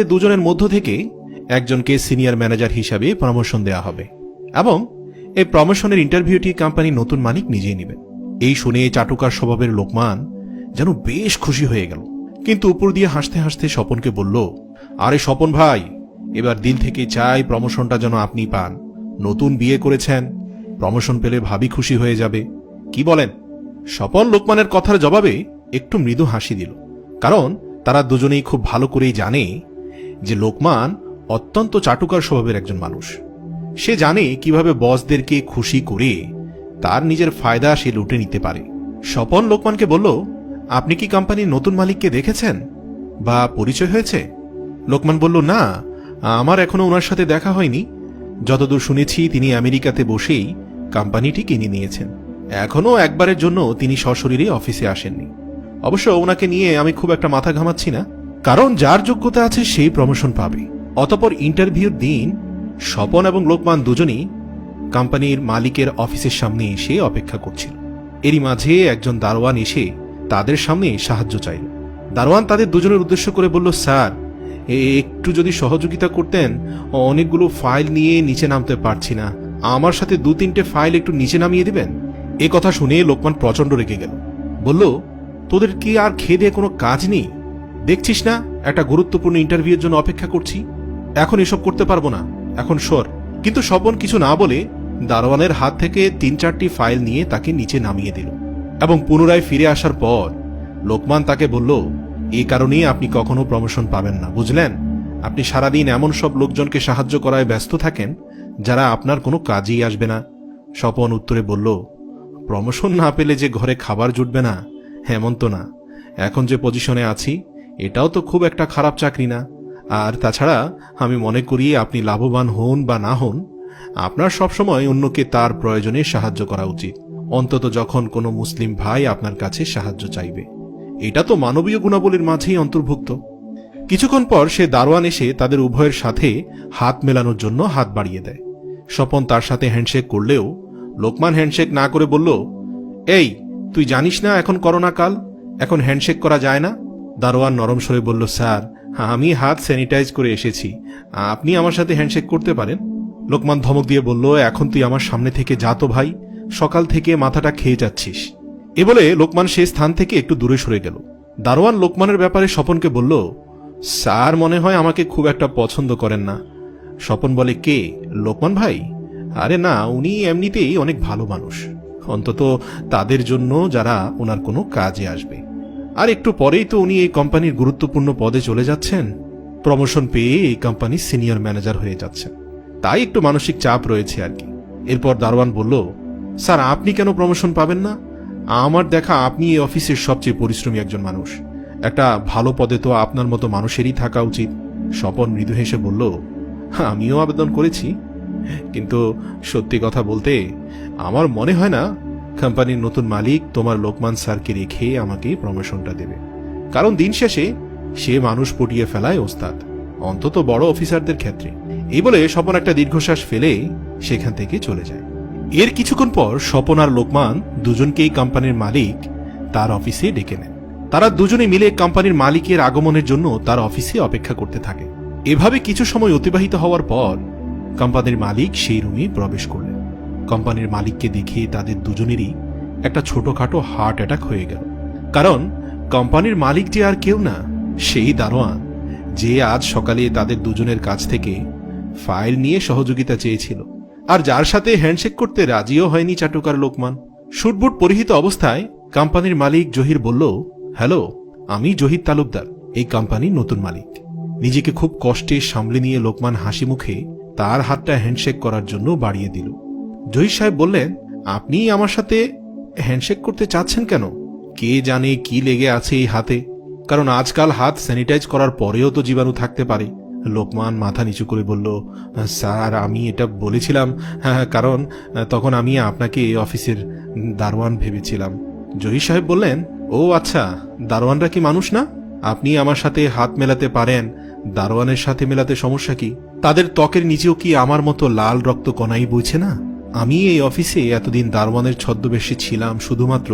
দুজনের মধ্য থেকে একজনকে সিনিয়র ম্যানেজার হিসাবে প্রমোশন দেওয়া হবে এবং এই প্রমোশনের ইন্টারভিউটি কোম্পানির নতুন মালিক নিজেই নেবেন। এই শুনে চাটুকার স্বভাবের লোকমান যেন বেশ খুশি হয়ে গেল, কিন্তু উপর দিয়ে হাসতে হাসতে স্বপনকে বলল, আরে স্বপন ভাই, এবার দিল থেকে চাই প্রমোশনটা যেন আপনি পান। নতুন বিয়ে করেছেন, প্রমোশন পেলে ভাবি খুশি হয়ে যাবে, কি বলেন? স্বপন লোকমানের কথার জবাবে একটু মৃদু হাসি দিল, কারণ তারা দুজনেই খুব ভালো করেই জানে যে লোকমান অত্যন্ত চাটুকার স্বভাবের একজন মানুষ। সে জানে কিভাবে বসদেরকে খুশি করে তার নিজের ফায়দা সে লুটে নিতে পারে। স্বপন লোকমানকে বলল, আপনি কি কোম্পানির নতুন মালিককে দেখেছেন বা পরিচয় হয়েছে? লোকমান বলল, না, আমার এখনো ওনার সাথে দেখা হয়নি। যতদূর শুনেছি তিনি আমেরিকাতে বসেই কোম্পানিটি কিনে নিয়েছেন। এখনো একবারের জন্য তিনি সশরীরে অফিসে আসেননি। অবশ্য ওনাকে নিয়ে আমি খুব একটা মাথা ঘামাচ্ছি না, কারণ যার যোগ্যতা আছে সেই প্রমোশন পাবে। অতঃপর ইন্টারভিউর দিন স্বপন এবং লোকমান দুজনই কোম্পানির মালিকের অফিসের সামনে এসে অপেক্ষা করছিল। এরই মাঝে একজন দারোয়ান এসে তাদের সামনে সাহায্য চাইল। দারোয়ান তাদের দুজনের উদ্দেশ্য করে বলল, স্যার, একটু যদি সহযোগিতা করতেন, অনেকগুলো ফাইল নিয়ে নিচে নামতে পারছি না, আমার সাথে 2-3টে ফাইল একটু নিচে নামিয়ে দিবেন। এ কথা শুনে লোকমান প্রচন্ড রেগে গেল, বলল, তোদের কি আর খেয়ে দিয়ে কোনো কাজ নেই? দেখছিস না একটা গুরুত্বপূর্ণ ইন্টারভিউর জন্য অপেক্ষা করছি, এখন এসব করতে পারবো না, এখন সর। কিন্তু স্বপন কিছু না বলে দারোয়ানের হাত থেকে 3-4টি ফাইল নিয়ে তাকে নিচে নামিয়ে দিল এবং পুনরায় ফিরে আসার পর লোকমান তাকে বলল, এই কারণেই আপনি কখনো প্রমোশন পাবেন না, বুঝলেন? আপনি সারাদিন এমন সব লোকজনকে সাহায্য করায় ব্যস্ত থাকেন যারা আপনার কোনো কাজেই আসবে না। স্বপন উত্তরে বলল, প্রমোশন না পেলে যে ঘরে খাবার জুটবে না এমন তো না। এখন যে পজিশনে আছি এটাও তো খুব একটা খারাপ চাকরি না। আর তাছাড়া আমি মনে করি আপনি লাভবান হন বা না হন, আপনার সবসময় অন্যকে তার প্রয়োজনে সাহায্য করা উচিত, অন্তত যখন কোনো মুসলিম ভাই আপনার কাছে সাহায্য চাইবে। এটা তো মানবীয় গুণাবলীর মাঝেই অন্তর্ভুক্ত। কিছুক্ষণ পর সে দারোয়ান এসে তাদের উভয়ের সাথে হাত মেলানোর জন্য হাত বাড়িয়ে দেয়। স্বপন তার সাথে হ্যান্ডশেক করলেও লোকমান হ্যান্ডশেক না করে বলল, এই, তুই জানিস না এখন করোনা কাল, এখন হ্যান্ডশেক করা যায় না। দারোয়ান নরম স্বরে বলল, স্যার, আমি হাত স্যানিটাইজ করে এসেছি, আপনি আমার সাথে হ্যান্ডশেক করতে পারেন। লোকমান ধমক দিয়ে বলল, এখন তুই আমার সামনে থেকে যা তো ভাই, সকাল থেকে মাথাটা খেয়ে যাচ্ছিস। এ বলে লোকমান সে স্থান থেকে একটু দূরে সরে গেল। দারোয়ান লোকমানের ব্যাপারে স্বপনকে বলল, স্যার মনে হয় আমাকে খুব একটা পছন্দ করেন না। স্বপন বলে, কে? লোকমান ভাই? আরে না, উনি এমনিতেই অনেক ভালো মানুষ, অন্তত তাদের জন্য যারা ওনার কোনো কাজে আসবে। আর একটু পরেই তো উনি এই কোম্পানির গুরুত্বপূর্ণ পদে চলে যাচ্ছেন, প্রমোশন পেয়ে এই কোম্পানির সিনিয়র ম্যানেজার হয়ে যাচ্ছেন, তাই একটু মানসিক চাপ রয়েছে আর কি। এরপর দারোয়ান বলল, স্যার, আপনি কেন প্রমোশন পাবেন না? আমার দেখা আপনি এই অফিসের সবচেয়ে পরিশ্রমী একজন মানুষ, একটা ভালো পদে তো আপনার মতো মানুষেরই থাকা উচিত। স্বপন মৃদু হেসে বলল, আমিও আবেদন করেছি, কিন্তু সত্যি কথা বলতে আমার মনে হয় না কোম্পানির নতুন মালিক তোমার লোকমান স্যারকে রেখে আমাকে প্রমোশনটা দেবে, কারণ দিন শেষে সে মানুষ পটিয়ে ফেলায় ওস্তাদ, অন্তত বড় অফিসারদের ক্ষেত্রে। এই বলে স্বপন একটা দীর্ঘশ্বাস ফেলে সেখান থেকে চলে যায়। এর কিছুক্ষণ পর স্বপন আর লোকমান দুজনকেই কোম্পানির মালিক তার অফিসে ডেকে নেন। তারা দুজনে মিলে কোম্পানির মালিকের আগমনের জন্য তার অফিসে অপেক্ষা করতে থাকে। এভাবে কিছু সময় অতিবাহিত হওয়ার পর কোম্পানির মালিক সেই রুমে প্রবেশ করলেন। কোম্পানির মালিককে দেখে তাদের দুজনেরই একটা ছোটখাটো হার্ট অ্যাটাক হয়ে গেল, কারণ কোম্পানির মালিক যে আর কেউ না, সেই দারোয়ান যে আজ সকালে তাদের দুজনের কাছ থেকে ফাইল নিয়ে সহযোগিতা চেয়েছিল, আর যার সাথে হ্যান্ডশেক করতে রাজিও হয়নি চাটুকার লোকমান। শুটবুট পরিহিত অবস্থায় কোম্পানির মালিক জহির বলল, হ্যালো, আমি জহির তালুকদার, এই কোম্পানির নতুন মালিক। নিজেকে খুব কষ্টে সামলে নিয়ে লোকমান হাসি মুখে তার হাতটা হ্যান্ডশেক করার জন্য বাড়িয়ে দিল। জহির সাহেব বললেন, আপনি আমার সাথে হ্যান্ডশেক করতে চাচ্ছেন কেন? কে জানে কি লেগে আছে এই হাতে, কারণ আজকাল হাত স্যানিটাইজ করার পরেও তো জীবাণু থাকতে পারে। লোকমান মাথা নিচু করে বলল, স্যার, আমি এটা বলেছিলাম কারণ তখন আমি আপনাকে এই অফিসের দারোয়ান ভেবেছিলাম। জহির সাহেব বললেন, ও আচ্ছা, দারোয়ানরা কি মানুষ না? আপনি আমার সাথে হাত মেলাতে পারেন, দারোয়ানের সাথে মেলাতে সমস্যা কি? তাদের ত্বকের নিচেও কি আমার মতো লাল রক্ত কণাই বইছে না? আমি এই অফিসে এতদিন দারোয়ানের ছদ্মবেশে ছিলাম শুধুমাত্র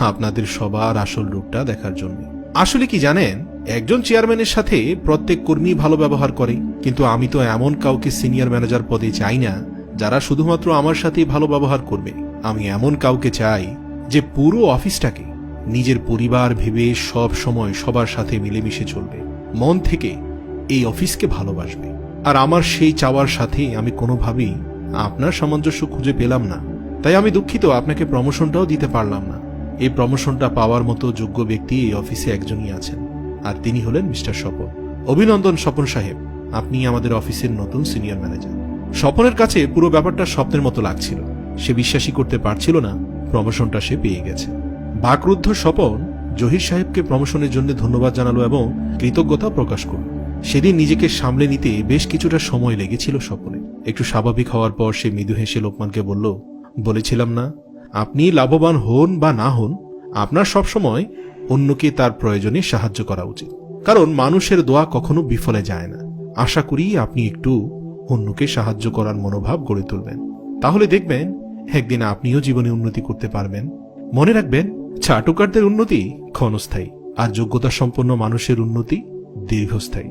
আপনাদের সবার আসল রূপটা দেখার জন্য। আসলে কি জানেন, একজন চেয়ারম্যানের সাথে প্রত্যেক কর্মী ভালো ব্যবহার করে, কিন্তু আমি তো এমন কাউকে সিনিয়র ম্যানেজার পদে চাই না যারা শুধুমাত্র আমার সাথেই ভালো ব্যবহার করবে। আমি এমন কাউকে চাই যে পুরো অফিসটাকে নিজের পরিবার ভেবে সব সময় সবার সাথে মিলেমিশে চলবে, মন থেকে এই অফিসকে ভালোবাসবে। আর আমার সেই চাওয়ার সাথে আমি কোনোভাবেই আপনার সামঞ্জস্য খুঁজে পেলাম না। তাই আমি দুঃখিত, আপনাকে প্রমোশনটাও দিতে পারলাম না। এই প্রমোশনটা পাওয়ার মতো যোগ্য ব্যক্তি এই অফিসে একজনই আছেন, আর তিনি হলেন মিস্টার স্বপন। অভিনন্দন স্বপন সাহেব, আপনি আমাদের অফিসের নতুন সিনিয়র ম্যানেজার। স্বপনের কাছে পুরো ব্যাপারটা স্বপ্নের মতো লাগছিল। সে বিশ্বাসই করতে পারছিল না প্রমোশনটা সে পেয়ে গেছে। বাকরুদ্ধ স্বপন জহির সাহেবকে প্রমোশনের জন্য ধন্যবাদ জানালো এবং কৃতজ্ঞতা প্রকাশ করল। সেদিন নিজেকে সামলে নিতে বেশ কিছুটা সময় লেগেছিল স্বপনের। একটু স্বাভাবিক হওয়ার পর সে মৃদু হেসে লোকমানকে বলল, বলেছিলাম না, আপনি লাভবান হন বা না হন, আপনার সবসময় অন্যকে তার প্রয়োজনে সাহায্য করা উচিত, কারণ মানুষের দোয়া কখনো বিফলে যায় না। আশা করি আপনি একটু অন্যকে সাহায্য করার মনোভাব গড়ে তুলবেন, তাহলে দেখবেন একদিন আপনিও জীবনে উন্নতি করতে পারবেন। মনে রাখবেন, চাটুকারদের উন্নতি ক্ষণস্থায়ী, আর যোগ্যতা সম্পন্ন মানুষের উন্নতি দীর্ঘস্থায়ী।